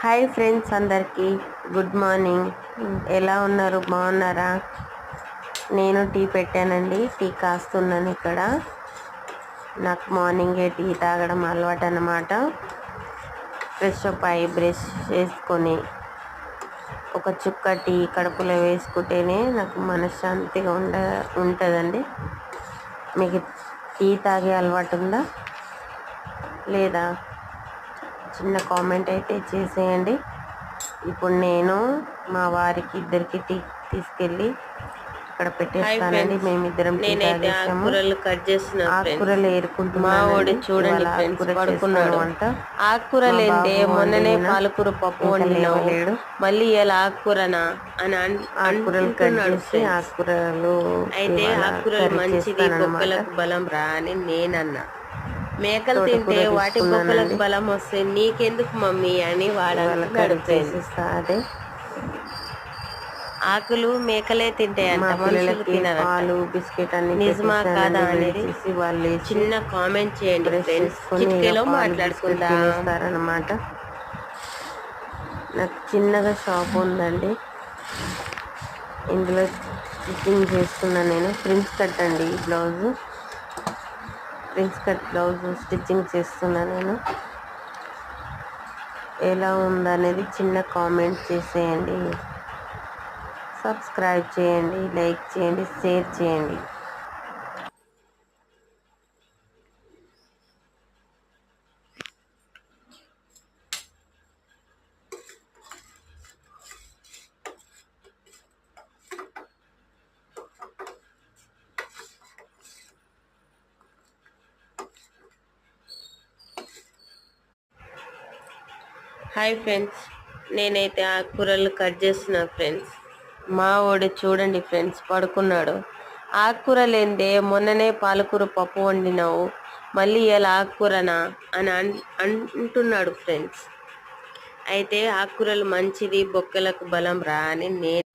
Hi friends, అందరికీ good morning. ఎలా ఉన్నారు? బాగున్నారా? నేను టీ పెట్టానండి. టీ కాస్తున్నాను ఇక్కడ. నాకు మార్నింగే టీ తాగడం అలవాటు అన్నమాట. ఫ్రెష్ అప్ అయి బ్రష్ చేసుకొని ఒక చుక్క టీ కడుపులో వేసుకుంటేనే నాకు మనశ్శాంతిగా ఉంటుందండి. మీకు టీ తాగే అలవాటు ఉందా లేదా? చిన్న కామెంట్ అయితే చేసేయండి. ఇప్పుడు నేను మా వారికి ఇద్దరికి టీ తీసుకెళ్ళి ఇక్కడ పెట్టేస్తానండి. మేమిద్దరం టీ తాగేసాము. ఆకుకూరలు ఏరుకుంటున్నాను. చూడండి ఫ్రెండ్స్, పడుకున్నాడు అంట. ఆకుకూర లేదే మొన్ననే పాలకూర పప్పు వండినాడు, మళ్ళీ ఇలా ఆకుకూరనా అని ఆకుకూరలు కట్ చేసి ఆకుకూరలు అయితే ఆకుకూరలు మంచిది, బొక్కలకు బలం రా అని నేనన్నా. మేకలు తింటే వాటి బొక్కలకు బలం వస్తే నీకెందుకు మమ్మీ అని వాడు చేసిస్తా. ఆకులు మేకలే తింటాయంట, మనుషులు తినరు. పాలు బిస్కెట్ అన్ని నిజమా కాదా అనేది వాళ్ళు చిన్న కామెంట్ చేయండి ఫ్రెండ్స్. చిటికెలో మాట్లాడుకుంటారనమాట. నాకు చిన్నగా షాప్ ఉందండి. ఇందులో స్టిచ్చింగ్ చేస్తున్నాను నేను. ప్రిన్స్ కట్ అండి ఈ blouse. Prince cut blouse stitching చేస్తున్నా నేను. ఎలా ఉందనేది చిన్న కామెంట్ చేసేయండి. సబ్స్క్రైబ్ చేయండి, లైక్ చేయండి, షేర్ చేయండి. హాయ్ ఫ్రెండ్స్, నేనైతే ఆకుకూరలు కట్ చేస్తున్నా ఫ్రెండ్స్. మా వాడు చూడండి ఫ్రెండ్స్, పడుకున్నాడు. ఆకుకూర లేదే మొన్ననే పాలకూర పప్పు వండినావు, మళ్ళీ ఇలా ఆకుకూరనా అని అంటున్నాడు ఫ్రెండ్స్. అయితే ఆకుకూరలు మంచిది, బొక్కలకు బలం రా అని నేను